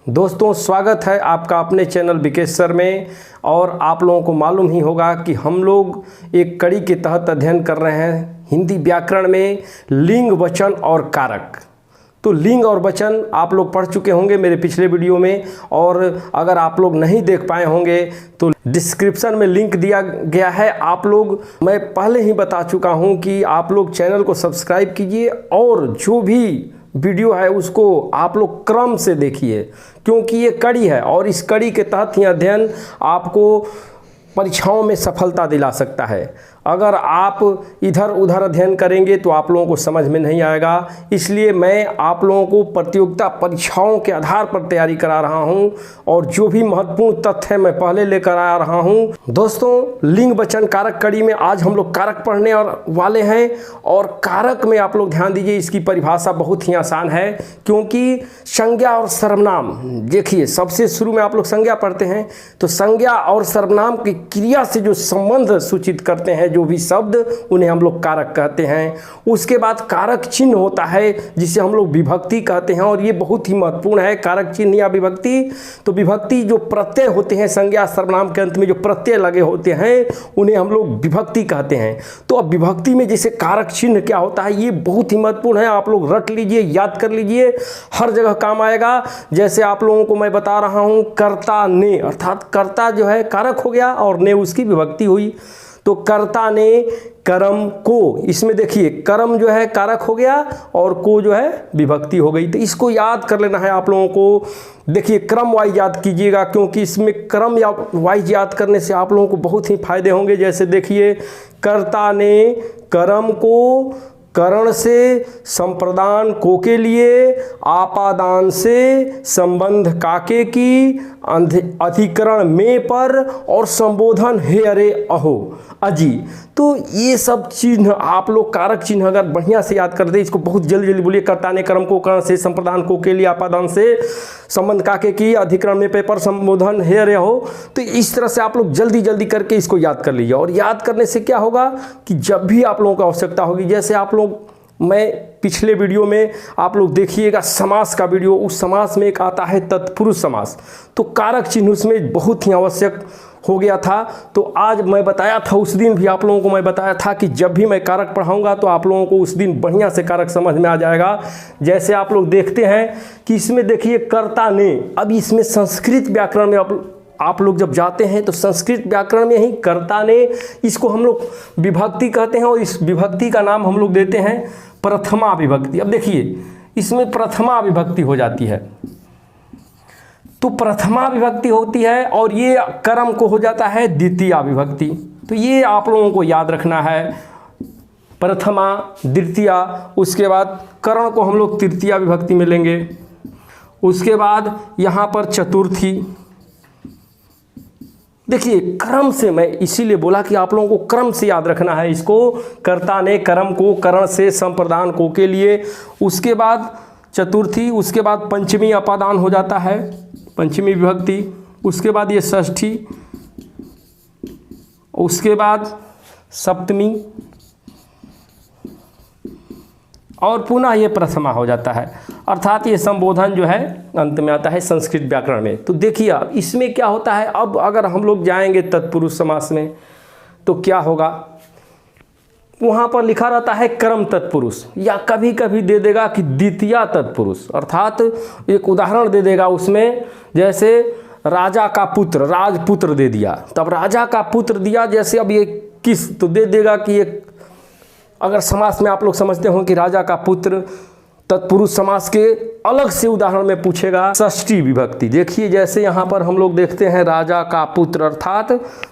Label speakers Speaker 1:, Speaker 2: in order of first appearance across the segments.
Speaker 1: दोस्तों स्वागत है आपका अपने चैनल विकेश सर में। और आप लोगों को मालूम ही होगा कि हम लोग एक कड़ी के तहत अध्ययन कर रहे हैं हिंदी व्याकरण में लिंग, वचन और कारक। तो लिंग और वचन आप लोग पढ़ चुके होंगे मेरे पिछले वीडियो में, और अगर आप लोग नहीं देख पाए होंगे तो डिस्क्रिप्शन में लिंक दिया गया है। आप लोग, मैं पहले ही बता चुका हूं कि आप लोग चैनल को सब्सक्राइब कीजिए और जो भी वीडियो है उसको आप लोग क्रम से देखिए, क्योंकि ये कड़ी है और इस कड़ी के तहत ही अध्ययन आपको परीक्षाओं में सफलता दिला सकता है। अगर आप इधर उधर अध्ययन करेंगे तो आप लोगों को समझ में नहीं आएगा। इसलिए मैं आप लोगों को प्रतियोगिता परीक्षाओं के आधार पर तैयारी करा रहा हूं और जो भी महत्वपूर्ण तथ्य है मैं पहले लेकर आ रहा हूं। दोस्तों, लिंग, वचन, कारक कड़ी में आज हम लोग कारक पढ़ने वाले हैं। और कारक में आप लोग ध्यान दीजिए, इसकी परिभाषा बहुत ही आसान है, क्योंकि संज्ञा और सर्वनाम, देखिए सबसे शुरू में आप लोग संज्ञा पढ़ते हैं, तो संज्ञा और सर्वनाम की क्रिया से जो संबंध सूचित करते हैं जो भी शब्द, उन्हें हम लोग कारक कहते हैं। उसके बाद कारक चिन्ह होता है जिसे हम लोग विभक्ति कहते हैं, और ये बहुत ही महत्वपूर्ण है कारक चिन्ह या विभक्ति। तो विभक्ति जो प्रत्यय होते हैं, संज्ञा सर्वनाम के अंत में जो प्रत्यय लगे होते हैं उन्हें हम लोग विभक्ति कहते हैं। तो अब विभक्ति में जैसे कारक चिन्ह क्या होता है, ये बहुत ही महत्वपूर्ण है। आप लोग रट लीजिए, याद कर लीजिए, हर जगह काम आएगा। जैसे आप लोगों को मैं बता रहा हूं, कर्ता ने, अर्थात कर्ता जो है कारक हो गया और ने उसकी विभक्ति हुई। तो कर्ता ने कर्म को, इसमें देखिए कर्म जो है कारक हो गया और को जो है विभक्ति हो गई। तो इसको याद कर लेना है आप लोगों को। देखिए क्रम वाइज याद कीजिएगा, क्योंकि इसमें क्रम या वाइज याद करने से आप लोगों को बहुत ही फायदे होंगे। जैसे देखिए, कर्ता ने कर्म को करण से संप्रदान को के लिए, आपादान से संबंध काके की, अधिकरण में पर, और संबोधन हे अरे अहो अजी। तो ये सब चिन्ह आप लोग, कारक चिन्ह अगर बढ़िया से याद कर दे, इसको बहुत जल्दी जल्दी बोलिए। कर्ता ने कर्म को करण से संप्रदान को के लिए, आपादान से संबंध काके की, अधिकरण में पर, संबोधन हे अरे अहो। तो इस तरह से आप लोग जल्दी जल्दी करके इसको याद कर लीजिए। और याद करने से क्या होगा कि जब भी आप लोगों को आवश्यकता होगी, जैसे आप लोग, मैं पिछले वीडियो में आप लोग देखिएगा समास का वीडियो, उस समास में एक आता है तत्पुरुष समास, तो कारक चिन्ह उसमें बहुत ही आवश्यक हो गया था। तो आज मैं बताया था, उस दिन भी आप लोगों को मैं बताया था कि जब भी मैं कारक पढ़ाऊंगा तो आप लोगों को उस दिन बढ़िया से कारक समझ में आ जाएगा। जैसे आप लोग देखते हैं कि इसमें देखिए कर्ता ने, अब इसमें संस्कृत व्याकरण में आप लोग जब जाते हैं तो संस्कृत व्याकरण में ही कर्ता ने, इसको हम लोग विभक्ति कहते हैं, और इस विभक्ति का नाम हम लोग देते हैं प्रथमा विभक्ति। अब देखिए इसमें प्रथमा विभक्ति हो जाती है, तो प्रथमा विभक्ति होती है, और ये कर्म को हो जाता है द्वितीया विभक्ति। तो ये आप लोगों को याद रखना है, प्रथमा, द्वितीया, उसके बाद करण को हम लोग तृतीया विभक्ति में लेंगे। उसके बाद यहाँ पर चतुर्थी। देखिए क्रम से, मैं इसीलिए बोला कि आप लोगों को क्रम से याद रखना है इसको। कर्ता ने कर्म को करण से संप्रदान को के लिए, उसके बाद चतुर्थी, उसके बाद पंचमी अपादान हो जाता है, पंचमी विभक्ति, उसके बाद ये षष्ठी, उसके बाद सप्तमी, और पुनः ये प्रथमा हो जाता है। अर्थात ये संबोधन जो है अंत में आता है संस्कृत व्याकरण में। तो देखिए अब इसमें क्या होता है, अब अगर हम लोग जाएंगे तत्पुरुष समास में तो क्या होगा, वहाँ पर लिखा रहता है कर्म तत्पुरुष, या कभी कभी दे देगा कि द्वितीया तत्पुरुष, अर्थात एक उदाहरण दे देगा उसमें। जैसे राजा का पुत्र, राजपुत्र दे दिया, तब राजा का पुत्र दिया, जैसे अब ये किस, तो दे देगा कि ये, अगर समास में आप लोग समझते हो कि राजा का पुत्र, तत्पुरुष समास के अलग से उदाहरण में पूछेगा षष्ठी विभक्ति। देखिए जैसे यहाँ पर हम लोग देखते हैं राजा का पुत्र, अर्थात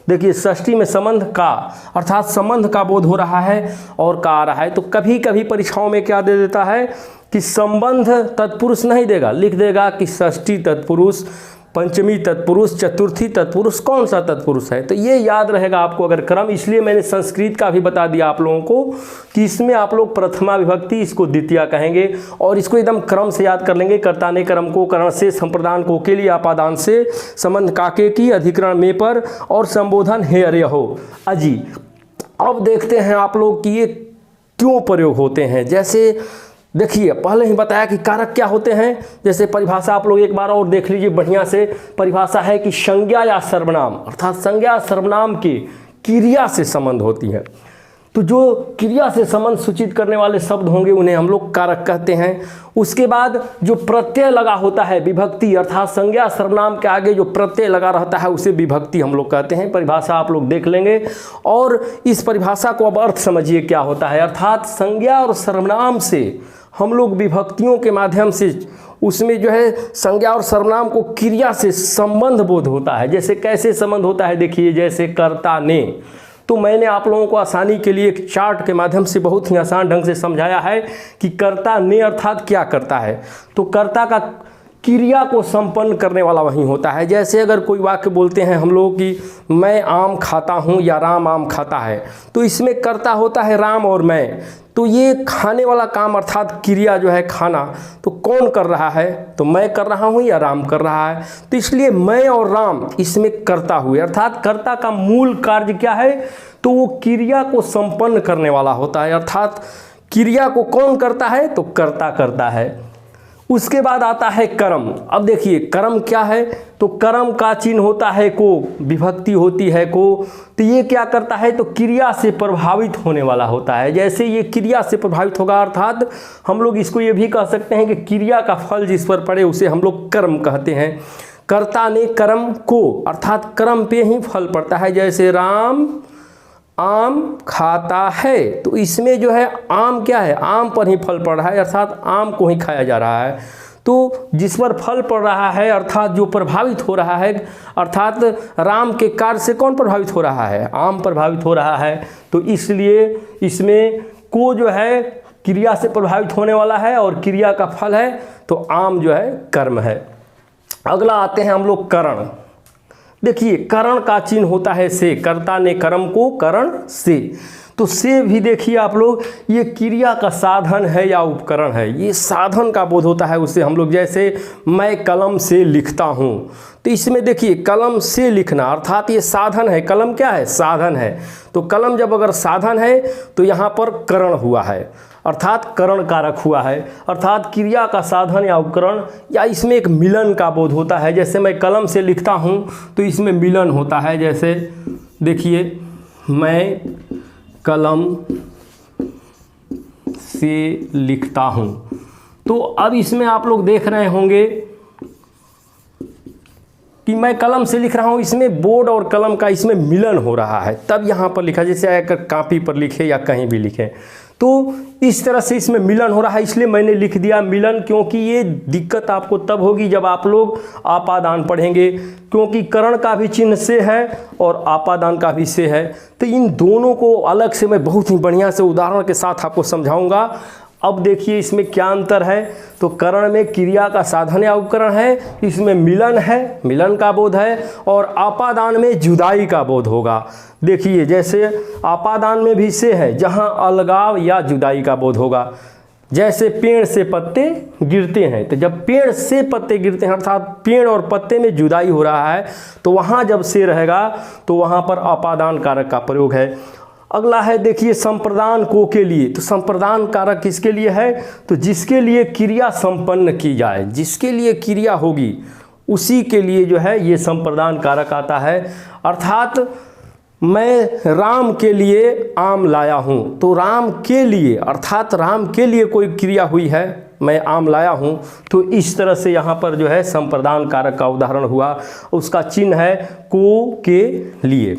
Speaker 1: देखिए षष्ठी में संबंध का, अर्थात संबंध का बोध हो रहा है और का आ रहा है। तो कभी कभी परीक्षाओं में क्या दे देता है कि संबंध तत्पुरुष नहीं देगा, लिख देगा कि षष्ठी तत्पुरुष, पंचमी तत्पुरुष, चतुर्थी तत्पुरुष, कौन सा तत्पुरुष है। तो ये याद रहेगा आपको अगर क्रम। इसलिए मैंने संस्कृत का भी बता दिया आप लोगों को कि इसमें आप लोग प्रथमा विभक्ति, इसको द्वितीया कहेंगे, और इसको एकदम क्रम से याद कर लेंगे। कर्ता ने कर्म को करण से संप्रदान को के लिए, आपादान से संबंध काके की, अधिकरण में पर, और संबोधन हे अरे हो अजी। अब देखते हैं आप लोग कि ये क्यों प्रयोग होते हैं। जैसे देखिए पहले ही बताया कि कारक क्या होते हैं। जैसे परिभाषा आप लोग एक बार और देख लीजिए बढ़िया से। परिभाषा है कि संज्ञा या सर्वनाम, अर्थात संज्ञा सर्वनाम की क्रिया से संबंध होती है। तो जो क्रिया से संबंध सूचित करने वाले शब्द होंगे उन्हें हम लोग कारक कहते हैं। उसके बाद जो प्रत्यय लगा होता है, विभक्ति, अर्थात संज्ञा सर्वनाम के आगे जो प्रत्यय लगा रहता है उसे विभक्ति हम लोग कहते हैं। परिभाषा आप लोग देख लेंगे और इस परिभाषा को अब अर्थ समझिए क्या होता है। अर्थात संज्ञा और सर्वनाम से हम लोग विभक्तियों के माध्यम से उसमें जो है संज्ञा और सर्वनाम को क्रिया से संबंध बोध होता है। जैसे कैसे संबंध होता है देखिए, जैसे कर्ता ने, तो मैंने आप लोगों को आसानी के लिए एक चार्ट के माध्यम से बहुत ही आसान ढंग से समझाया है कि कर्ता ने अर्थात क्या करता है। तो कर्ता का क्रिया को संपन्न करने वाला वही होता है। जैसे अगर कोई वाक्य बोलते हैं हम लोग कि मैं आम खाता हूँ या राम आम खाता है, तो इसमें कर्ता होता है राम और मैं। तो ये खाने वाला काम अर्थात क्रिया जो है खाना, तो कौन कर रहा है, तो मैं कर रहा हूँ या राम कर रहा है। तो इसलिए मैं और राम इसमें कर्ता हुए, अर्थात कर्ता का मूल कार्य क्या है, तो वो क्रिया को संपन्न करने वाला होता है। अर्थात क्रिया को कौन करता है, तो कर्ता करता है। उसके बाद आता है कर्म। अब देखिए कर्म क्या है, तो कर्म का चिन्ह होता है को, विभक्ति होती है को। तो ये क्या करता है, तो क्रिया से प्रभावित होने वाला होता है। जैसे ये क्रिया से प्रभावित होगा, अर्थात हम लोग इसको ये भी कह सकते हैं कि क्रिया का फल जिस पर पड़े उसे हम लोग कर्म कहते हैं। कर्ता ने कर्म को, अर्थात कर्म पे ही फल पड़ता है। जैसे राम आम खाता है, तो इसमें जो है आम क्या है, आम पर ही फल पड़ रहा है, अर्थात आम को ही खाया जा रहा है। तो जिस पर फल पड़ रहा है, अर्थात जो प्रभावित हो रहा है, अर्थात राम के कार्य से कौन प्रभावित हो रहा है, आम प्रभावित हो रहा है। तो इसलिए इसमें को जो है क्रिया से प्रभावित होने वाला है और क्रिया का फल है, तो आम जो है कर्म है। अगला आते हैं हम लोग करण। देखिए करण का चिन्ह होता है से, कर्ता ने कर्म को करण से। तो से भी देखिए आप लोग, ये क्रिया का साधन है या उपकरण है, ये साधन का बोध होता है उससे हम लोग। जैसे मैं कलम से लिखता हूँ, तो इसमें देखिए कलम से लिखना अर्थात ये साधन है। कलम क्या है, साधन है। तो कलम जब अगर साधन है तो यहाँ पर करण हुआ है, अर्थात करण कारक हुआ है, अर्थात क्रिया का साधन या उपकरण, या इसमें एक मिलन का बोध होता है। जैसे मैं कलम से लिखता हूँ तो इसमें मिलन होता है। जैसे देखिए मैं कलम से लिखता हूँ, तो अब इसमें आप लोग देख रहे होंगे कि मैं कलम से लिख रहा हूँ, इसमें बोर्ड और कलम का इसमें मिलन हो रहा है, तब यहाँ पर लिखा। जैसे अगर कापी पर लिखे या कहीं भी लिखे, तो इस तरह से इसमें मिलन हो रहा है, इसलिए मैंने लिख दिया मिलन। क्योंकि ये दिक्कत आपको तब होगी जब आप लोग आपादान पढ़ेंगे, क्योंकि करण का भी चिन्ह से है और आपादान का भी से है। तो इन दोनों को अलग से मैं बहुत ही बढ़िया से उदाहरण के साथ आपको समझाऊंगा। अब देखिए इसमें क्या अंतर है, तो करण में क्रिया का साधन या उपकरण है, इसमें मिलन है, मिलन का बोध है, और आपादान में जुदाई का बोध होगा। देखिए जैसे आपादान में भी से है, जहाँ अलगाव या जुदाई का बोध होगा। जैसे पेड़ से पत्ते गिरते हैं, तो जब पेड़ से पत्ते गिरते हैं अर्थात पेड़ और पत्ते में जुदाई हो रहा है, तो वहाँ जब से रहेगा तो वहाँ पर आपादान कारक का प्रयोग है। अगला है देखिए संप्रदान को के लिए। तो संप्रदान कारक किसके लिए है, तो जिसके लिए क्रिया संपन्न की जाए, जिसके लिए क्रिया होगी उसी के लिए जो है ये संप्रदान कारक आता है। अर्थात मैं राम के लिए आम लाया हूँ, तो राम के लिए अर्थात राम के लिए कोई क्रिया हुई है, मैं आम लाया हूँ, तो इस तरह से यहाँ पर जो है संप्रदान कारक का उदाहरण हुआ। उसका चिन्ह है को के लिए।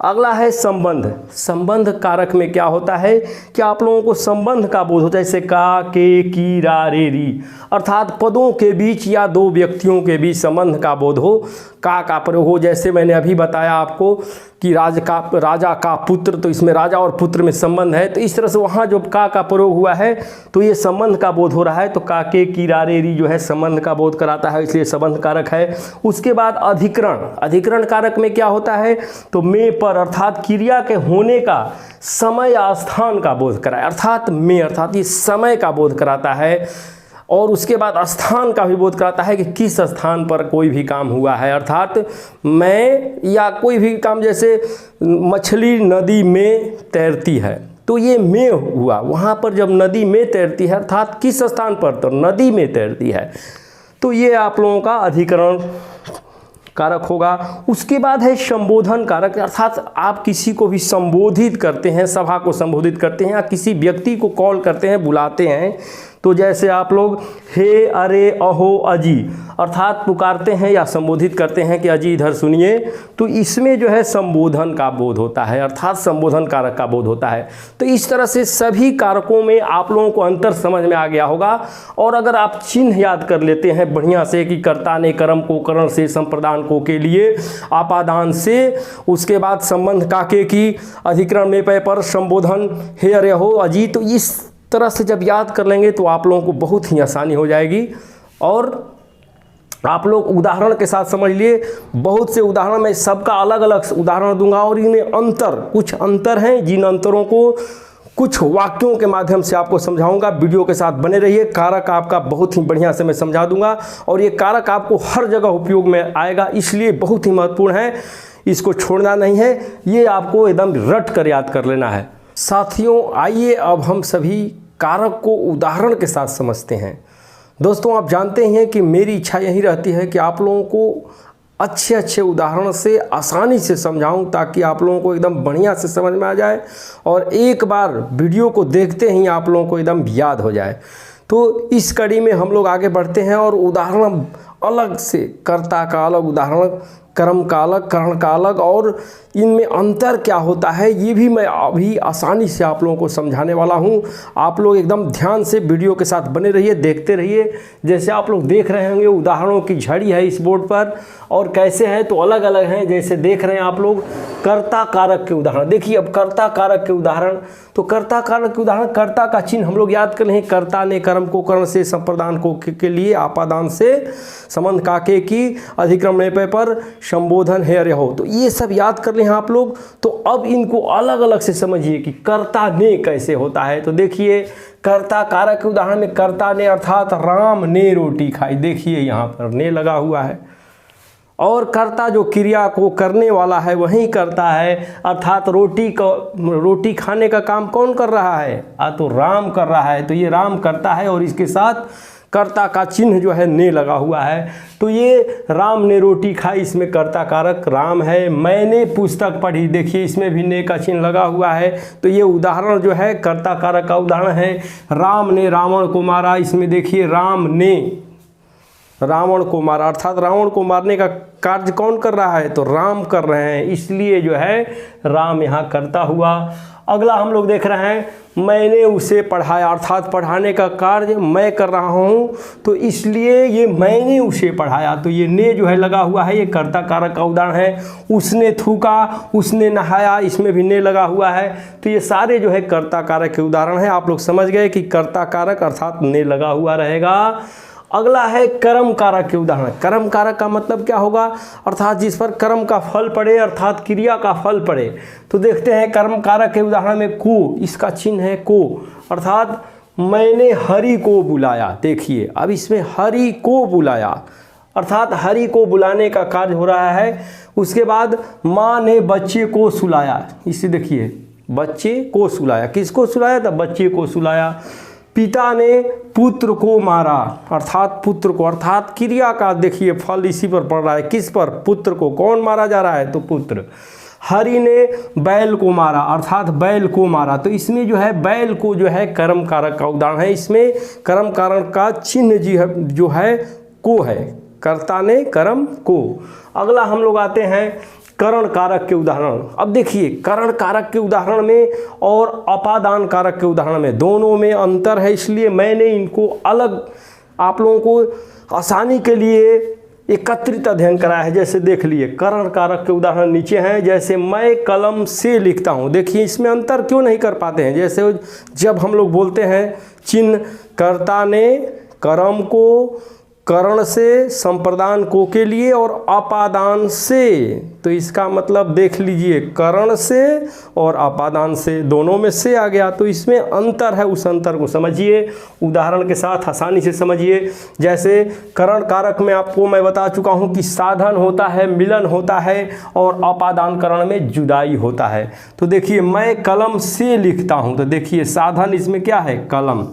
Speaker 1: अगला है संबंध। संबंध कारक में क्या होता है कि आप लोगों को संबंध का बोध होता है। जैसे का, के, की, रा, रे, री, अर्थात पदों के बीच या दो व्यक्तियों के बीच संबंध का बोध हो, का प्रयोग हो। जैसे मैंने अभी बताया आपको कि राजा का पुत्र, तो इसमें राजा और पुत्र में संबंध है, तो इस तरह से वहाँ जो का प्रयोग हुआ है तो ये संबंध का बोध हो रहा है। तो का, के, की, रा, रे, री जो है संबंध का बोध कराता है, इसलिए संबंध कारक है। उसके बाद अधिकरण। अधिकरण कारक में क्या होता है, तो में पर अर्थात क्रिया के होने का समय या स्थान का बोध कराए, अर्थात में अर्थात ये समय का बोध कराता है। और उसके बाद स्थान का भी बोध कराता है कि किस स्थान पर कोई भी काम हुआ है, अर्थात मैं या कोई भी काम, जैसे मछली नदी में तैरती है, तो ये में हुआ, वहाँ पर जब नदी में तैरती है अर्थात किस स्थान पर, तो नदी में तैरती है, तो ये आप लोगों का अधिकरण कारक होगा। उसके बाद है संबोधन कारक, अर्थात आप किसी को भी संबोधित करते हैं, सभा को संबोधित करते हैं या किसी व्यक्ति को कॉल करते हैं, बुलाते हैं, तो जैसे आप लोग हे, अरे, अहो, अजी अर्थात पुकारते हैं या संबोधित करते हैं कि अजी इधर सुनिए, तो इसमें जो है संबोधन का बोध होता है अर्थात संबोधन कारक का बोध होता है। तो इस तरह से सभी कारकों में आप लोगों को अंतर समझ में आ गया होगा। और अगर आप चिन्ह याद कर लेते हैं बढ़िया से कि कर्ता ने कर्म को करण से, संप्रदान को के लिए, आपादान से, उसके बाद संबंध काके की, अधिकरण में पे पर, संबोधन हे, अरे, अहो, अजी, तो इस तरह से जब याद कर लेंगे तो आप लोगों को बहुत ही आसानी हो जाएगी। और आप लोग उदाहरण के साथ समझ लिए, बहुत से उदाहरण मैं सबका अलग अलग उदाहरण दूंगा और इनमें अंतर, कुछ अंतर हैं, जिन अंतरों को कुछ वाक्यों के माध्यम से आपको समझाऊंगा। वीडियो के साथ बने रहिए। कारक आपका बहुत ही बढ़िया से मैं समझा दूंगा और ये कारक आपको हर जगह उपयोग में आएगा, इसलिए बहुत ही महत्वपूर्ण है, इसको छोड़ना नहीं है, ये आपको एकदम रट कर याद कर लेना है। साथियों आइए अब हम सभी कारक को उदाहरण के साथ समझते हैं। दोस्तों आप जानते हैं कि मेरी इच्छा यही रहती है कि आप लोगों को अच्छे अच्छे उदाहरण से आसानी से समझाऊं ताकि आप लोगों को एकदम बढ़िया से समझ में आ जाए और एक बार वीडियो को देखते ही आप लोगों को एकदम याद हो जाए। तो इस कड़ी में हम लोग आगे बढ़ते हैं और उदाहरण अलग से, कर्ता का अलग उदाहरण, कर्म का अलग, करण का अलग, और इनमें अंतर क्या होता है ये भी मैं अभी आसानी से आप लोगों को समझाने वाला हूँ। आप लोग एकदम ध्यान से वीडियो के साथ बने रहिए, देखते रहिए। जैसे आप लोग देख रहे होंगे उदाहरणों की झड़ी है इस बोर्ड पर, और कैसे हैं तो अलग अलग हैं। जैसे देख रहे हैं आप लोग कर्ता कारक के उदाहरण, देखिए अब कर्ता कारक के उदाहरण, तो कर्ता कारक के उदाहरण, कर्ता का चिन्ह हम लोग याद कर लें, कर्ता ने कर्म को करण से, संप्रदान को के लिए, आपादान से, संबंध काके की, अधिक्रम ने पे पर, संबोधन है, अरे, हो, तो ये सब याद कर लें आप लोग। तो अब इनको अलग अलग से समझिए कि कर्ता ने कैसे होता है। तो देखिए कर्ता कारक के उदाहरण में कर्ता ने अर्थात राम ने रोटी खाई, देखिए यहाँ पर ने लगा हुआ है, और कर्ता जो क्रिया को करने वाला है वही करता है, अर्थात रोटी खाने का काम कौन कर रहा है, तो राम कर रहा है, तो ये राम करता है और इसके साथ कर्ता का चिन्ह जो है ने लगा हुआ है। तो ये राम ने रोटी खाई, इसमें कर्ता कारक राम है। मैंने पुस्तक पढ़ी, देखिए इसमें भी ने का चिन्ह लगा हुआ है। तो ये उदाहरण जो है कर्ता कारक का उदाहरण है। राम ने रावण को मारा, इसमें देखिए राम ने रावण को मारा, अर्थात रावण को मारने का कार्य कौन कर रहा है, तो राम कर रहे हैं, इसलिए जो है राम यहाँ करता हुआ। अगला हम लोग देख रहे हैं मैंने उसे पढ़ाया, अर्थात पढ़ाने का कार्य मैं कर रहा हूँ, तो इसलिए ये मैंने उसे पढ़ाया, तो ये ने जो है लगा हुआ है, ये कर्ता कारक का उदाहरण है। उसने थूका, उसने नहाया, इसमें भी ने लगा हुआ है। तो ये सारे जो है कर्ता कारक के उदाहरण हैं। आप लोग समझ गए कि कर्ता कारक अर्थात ने लगा हुआ रहेगा। अगला है कर्म कारक के उदाहरण। कर्म कारक का मतलब क्या होगा, अर्थात जिस पर कर्म का फल पड़े, अर्थात क्रिया का फल पड़े। तो देखते हैं कर्म कारक के उदाहरण में को, इसका चिन्ह है को, अर्थात मैंने हरि को बुलाया, देखिए अब इसमें हरि को बुलाया, अर्थात हरि को बुलाने का कार्य हो रहा है। उसके बाद माँ ने बच्चे को सुलाया, इसे देखिए बच्चे को सुलाया, किसको सुलाया था, बच्चे को सुलाया। पिता ने पुत्र को मारा, अर्थात पुत्र को, अर्थात क्रिया का देखिए फल इसी पर पड़ रहा है, किस पर, पुत्र को। कौन मारा जा रहा है, तो पुत्र। हरि ने बैल को मारा, अर्थात बैल को मारा, तो इसमें जो है बैल को जो है कर्म कारक का उदाहरण है। इसमें कर्म कारक का चिन्ह जी है जो है को है, कर्ता ने कर्म को। अगला हम लोग आते हैं करण कारक के उदाहरण। अब देखिए करण कारक के उदाहरण में और अपादान कारक के उदाहरण में दोनों में अंतर है, इसलिए मैंने इनको अलग आप लोगों को आसानी के लिए एकत्रित अध्ययन कराया है। जैसे देख लिए करण कारक के उदाहरण नीचे हैं, जैसे मैं कलम से लिखता हूँ, देखिए इसमें अंतर क्यों नहीं कर पाते हैं। जैसे जब हम लोग बोलते हैं चिन्ह कर्ता ने कर्म को करण से, संप्रदान को के लिए और अपादान से। तो इसका मतलब देख लीजिए, करण से और अपादान से, दोनों में से आ गया, तो इसमें अंतर है, उस अंतर को समझिए, उदाहरण के साथ आसानी से समझिए। जैसे करण कारक में आपको मैं बता चुका हूँ कि साधन होता है, मिलन होता है, और अपादान करण में जुदाई होता है। तो देखिए, मैं कलम से लिखता हूँ, तो देखिए साधन इसमें क्या है, कलम,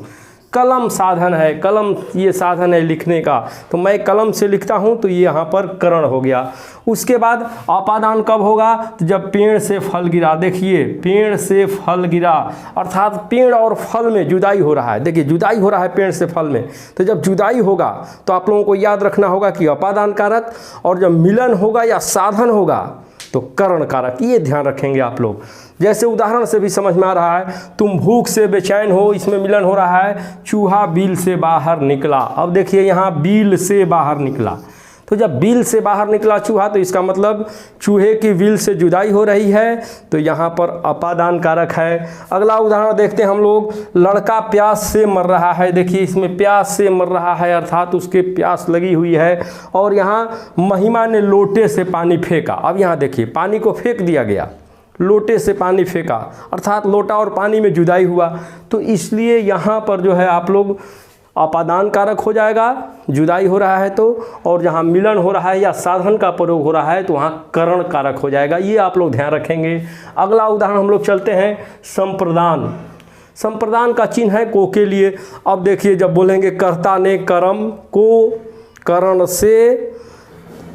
Speaker 1: कलम साधन है, कलम ये साधन है लिखने का, तो मैं कलम से लिखता हूँ, तो ये यहाँ पर करण हो गया। उसके बाद अपादान कब होगा, तो जब पेड़ से फल गिरा। देखिए, पेड़ से फल गिरा अर्थात पेड़ और फल में जुदाई हो रहा है। देखिए, जुदाई हो रहा है पेड़ से फल में, तो जब जुदाई होगा तो आप लोगों को याद रखना होगा कि अपादान कारक, और जब मिलन होगा या साधन होगा तो करण कारक, ये ध्यान रखेंगे आप लोग। जैसे उदाहरण से भी समझ में आ रहा है, तुम भूख से बेचैन हो, इसमें मिलन हो रहा है, चूहा बिल से बाहर निकला। अब देखिए यहाँ बिल से बाहर निकला, तो जब बिल से बाहर निकला चूहा, तो इसका मतलब चूहे की बिल से जुदाई हो रही है, तो यहाँ पर अपादान कारक है। अगला उदाहरण देखते हैं हम लोग, लड़का प्यास से मर रहा है। देखिए, इसमें प्यास से मर रहा है अर्थात उसके प्यास लगी हुई है, और यहाँ महिमा ने लोटे से पानी फेंका। अब यहाँ देखिए, पानी को फेंक दिया गया, लोटे से पानी फेंका अर्थात लोटा और पानी में जुदाई हुआ, तो इसलिए यहाँ पर जो है आप लोग अपादान कारक हो जाएगा, जुदाई हो रहा है तो, और जहाँ मिलन हो रहा है या साधन का प्रयोग हो रहा है तो वहाँ करण कारक हो जाएगा। ये आप लोग ध्यान रखेंगे। अगला उदाहरण हम लोग चलते हैं, संप्रदान। संप्रदान का चिन्ह है को के लिए। अब देखिए, जब बोलेंगे कर्ता ने कर्म को करण से,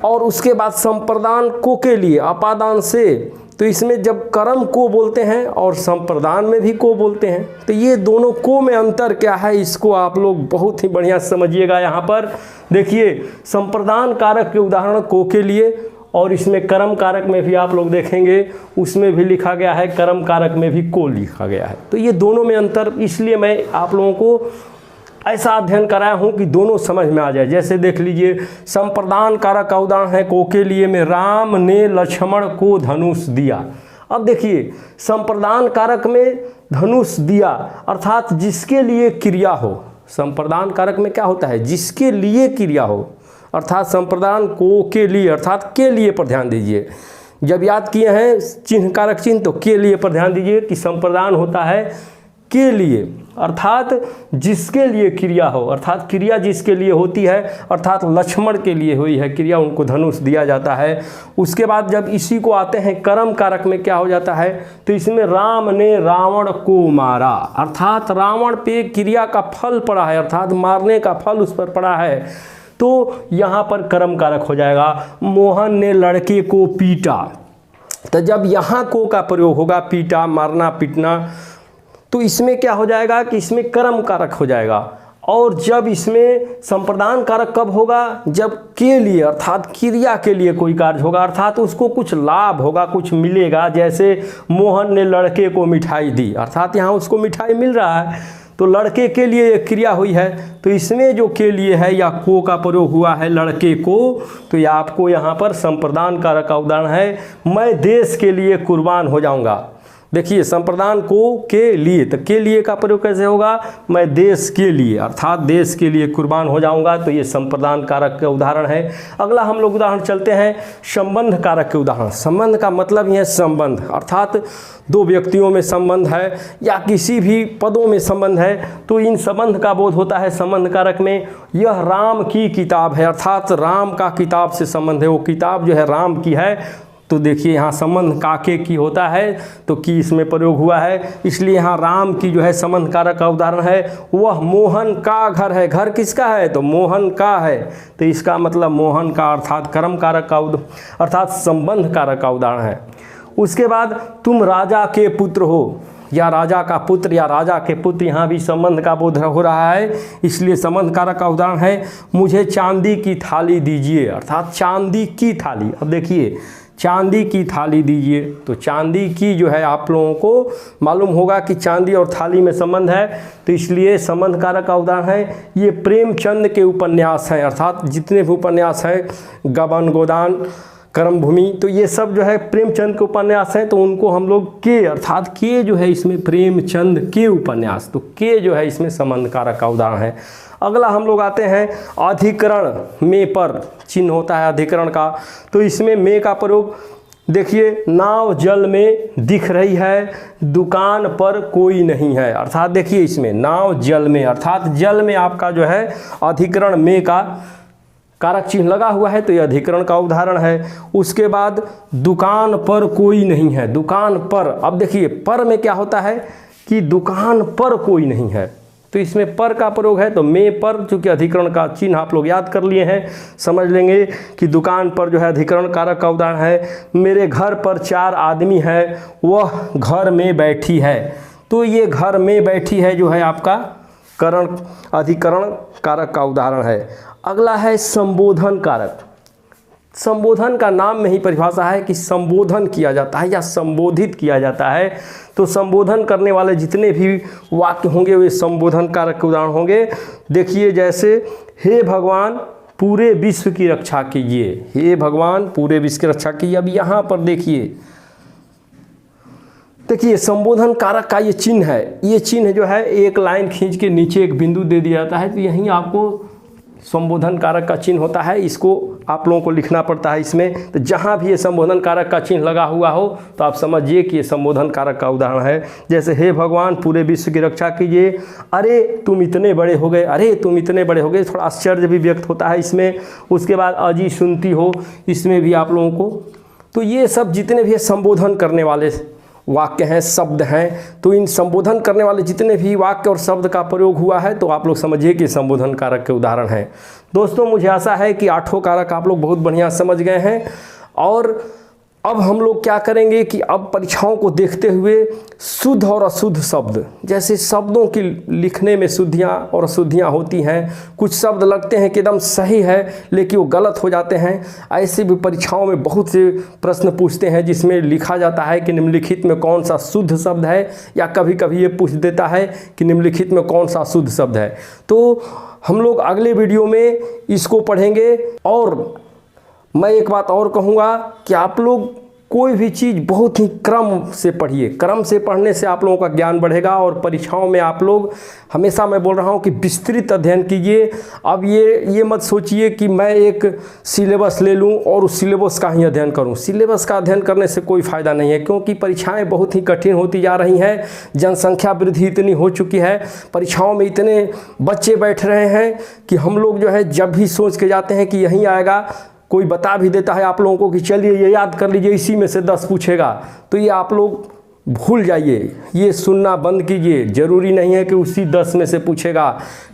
Speaker 1: और उसके बाद संप्रदान को के लिए अपादान से, तो इसमें जब कर्म को बोलते हैं और संप्रदान में भी को बोलते हैं, तो ये दोनों को में अंतर क्या है, इसको आप लोग बहुत ही बढ़िया समझिएगा। यहाँ पर देखिए, संप्रदान कारक के उदाहरण को के लिए, और इसमें कर्म कारक में भी आप लोग देखेंगे उसमें भी लिखा गया है, कर्म कारक में भी को लिखा गया है। तो ये दोनों में अंतर, इसलिए मैं आप लोगों को ऐसा अध्ययन कराया हूँ कि दोनों समझ में आ जाए। जैसे देख लीजिए, संप्रदान कारक का उदाहरण है को के लिए में, राम ने लक्ष्मण को धनुष दिया। अब देखिए, संप्रदान कारक में धनुष दिया अर्थात जिसके लिए क्रिया हो। संप्रदान कारक में क्या होता है, जिसके लिए क्रिया हो, अर्थात संप्रदान को के लिए अर्थात के लिए पर ध्यान दीजिए। जब याद किए हैं चिन्ह कारक चिन्ह, तो के लिए पर ध्यान दीजिए कि संप्रदान होता है के लिए अर्थात जिसके लिए क्रिया हो, अर्थात क्रिया जिसके लिए होती है, अर्थात लक्ष्मण के लिए हुई है क्रिया, उनको धनुष दिया जाता है। उसके बाद जब इसी को आते हैं कर्म कारक में, क्या हो जाता है, तो इसमें राम ने रावण को मारा अर्थात रावण पे क्रिया का फल पड़ा है, अर्थात मारने का फल उस पर पड़ा है, तो यहाँ पर कर्म कारक हो जाएगा। मोहन ने लड़के को पीटा, तो जब यहाँ को का प्रयोग होगा, पीटा, मारना, पीटना, तो इसमें क्या हो जाएगा कि इसमें कर्म कारक हो जाएगा। और जब इसमें संप्रदान कारक कब होगा, जब के लिए अर्थात क्रिया के लिए कोई कार्य होगा, अर्थात उसको कुछ लाभ होगा, कुछ मिलेगा। जैसे मोहन ने लड़के को मिठाई दी, अर्थात यहाँ उसको मिठाई मिल रहा है, तो लड़के के लिए एक क्रिया हुई है, तो इसमें जो के लिए है या को का प्रयोग हुआ है लड़के को, तो ये आपको यहाँ पर संप्रदान कारक का उदाहरण है, मैं देश के लिए कुर्बान हो जाऊँगा। देखिए, संप्रदान को के लिए, तो के लिए का प्रयोग कैसे होगा, मैं देश के लिए अर्थात देश के लिए कुर्बान हो जाऊंगा, तो ये संप्रदान कारक का उदाहरण है। अगला हम लोग उदाहरण चलते हैं, संबंध कारक के उदाहरण। संबंध का मतलब ये है संबंध, अर्थात दो व्यक्तियों में संबंध है या किसी भी पदों में संबंध है, तो इन संबंध का बोध होता है संबंध कारक में। यह राम की किताब है, अर्थात राम का किताब से संबंध है, वो किताब जो है राम की है। तो देखिए, यहाँ संबंध काके की होता है, तो की इसमें प्रयोग हुआ है, इसलिए यहाँ राम की जो है संबंध कारक का उदाहरण है। वह मोहन का घर है, घर किसका है, तो मोहन का है, तो इसका मतलब मोहन का अर्थात कर्म कारक का अर्थात संबंध कारक का उदाहरण है। उसके बाद तुम राजा के पुत्र हो, या राजा का पुत्र या राजा के पुत्र, यहाँ भी संबंध का बोध हो रहा है, इसलिए संबंध कारक का उदाहरण है। मुझे चांदी की थाली दीजिए, अर्थात चांदी की थाली। अब देखिए, चांदी की थाली दीजिए, तो चांदी की जो है आप लोगों को मालूम होगा कि चांदी और थाली में संबंध है, तो इसलिए संबंध कारक का उदाहरण है। ये प्रेमचंद के उपन्यास हैं, अर्थात जितने भी उपन्यास हैं, गबन, गोदान, कर्मभूमि, तो ये सब जो है प्रेमचंद के उपन्यास हैं, तो उनको हम लोग के अर्थात के जो है इसमें प्रेमचंद के उपन्यास, तो के जो है इसमें संबंध कारक का उदाहरण है। अगला हम लोग आते हैं अधिकरण में पर चिन्ह होता है अधिकरण का। तो इसमें में का प्रयोग देखिए, नाव जल में दिख रही है, दुकान पर कोई नहीं है। अर्थात देखिए इसमें नाव जल में, अर्थात जल में आपका जो है अधिकरण में का कारक चिन्ह लगा हुआ है, तो यह अधिकरण का उदाहरण है। उसके बाद दुकान पर कोई नहीं है, दुकान पर, अब देखिए पर में क्या होता है कि दुकान पर कोई नहीं है, तो इसमें पर का प्रयोग है। तो में पर, चूँकि अधिकरण का चिन्ह आप लोग याद कर लिए हैं, समझ लेंगे कि दुकान पर जो है अधिकरण कारक का उदाहरण है। मेरे घर पर 4 आदमी है, वह घर में बैठी है, तो ये घर में बैठी है जो है आपका करण अधिकरण कारक का उदाहरण है। अगला है संबोधन कारक। संबोधन का नाम में ही परिभाषा है कि संबोधन किया जाता है या संबोधित किया जाता है। तो संबोधन करने वाले जितने भी वाक्य होंगे वे संबोधन कारक के उदाहरण होंगे। देखिए जैसे, हे भगवान पूरे विश्व की रक्षा कीजिए, हे भगवान पूरे विश्व की रक्षा कीजिए। अब यहाँ पर देखिए संबोधन कारक का ये चिन्ह है, ये चिन्ह जो है एक लाइन खींच के नीचे एक बिंदु दे दिया जाता है, तो यहीं आपको संबोधन कारक का चिन्ह होता है, इसको आप लोगों को लिखना पड़ता है इसमें। तो जहाँ भी ये संबोधन कारक का चिन्ह लगा हुआ हो तो आप समझिए कि ये संबोधन कारक का उदाहरण है। जैसे, हे भगवान पूरे विश्व की रक्षा कीजिए, अरे तुम इतने बड़े हो गए, अरे तुम इतने बड़े हो गए, थोड़ा आश्चर्य भी व्यक्त होता है इसमें। उसके बाद अजी सुनती हो, इसमें भी आप लोगों को, तो ये सब जितने भी संबोधन करने वाले वाक्य हैं, शब्द हैं, तो इन संबोधन करने वाले जितने भी वाक्य और शब्द का प्रयोग हुआ है तो आप लोग समझिए कि संबोधन कारक के उदाहरण हैं। दोस्तों मुझे आशा है कि 8 कारक आप लोग बहुत बढ़िया समझ गए हैं। और अब हम लोग क्या करेंगे कि अब परीक्षाओं को देखते हुए शुद्ध और अशुद्ध शब्द, जैसे शब्दों की लिखने में शुद्धियाँ और अशुद्धियाँ होती हैं, कुछ शब्द लगते हैं कि एकदम सही है लेकिन वो गलत हो जाते हैं। ऐसे भी परीक्षाओं में बहुत से प्रश्न पूछते हैं जिसमें लिखा जाता है कि निम्नलिखित में कौन सा शुद्ध शब्द है, या कभी कभी ये पूछ देता है कि निम्नलिखित में कौन सा अशुद्ध शब्द है। तो हम लोग अगले वीडियो में इसको पढ़ेंगे। और मैं एक बात और कहूँगा कि आप लोग कोई भी चीज़ बहुत ही क्रम से पढ़िए, क्रम से पढ़ने से आप लोगों का ज्ञान बढ़ेगा। और परीक्षाओं में आप लोग, हमेशा मैं बोल रहा हूँ कि विस्तृत अध्ययन कीजिए। अब ये मत सोचिए कि मैं एक सिलेबस ले लूँ और उस सिलेबस का ही अध्ययन करूँ। सिलेबस का अध्ययन करने से कोई फ़ायदा नहीं है, क्योंकि परीक्षाएँ बहुत ही कठिन होती जा रही हैं। जनसंख्या वृद्धि इतनी हो चुकी है, परीक्षाओं में इतने बच्चे बैठ रहे हैं कि हम लोग जो है जब भी सोच के जाते हैं कि यहीं आएगा, कोई बता भी देता है आप लोगों को कि चलिए ये याद कर लीजिए, इसी में से 10 पूछेगा, तो ये आप लोग भूल जाइए, ये सुनना बंद कीजिए। ज़रूरी नहीं है कि उसी 10 में से पूछेगा,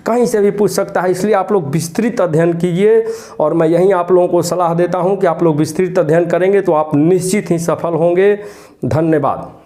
Speaker 1: कहीं से भी पूछ सकता है। इसलिए आप लोग विस्तृत अध्ययन कीजिए। और मैं यहीं आप लोगों को सलाह देता हूं कि आप लोग विस्तृत अध्ययन करेंगे तो आप निश्चित ही सफल होंगे। धन्यवाद।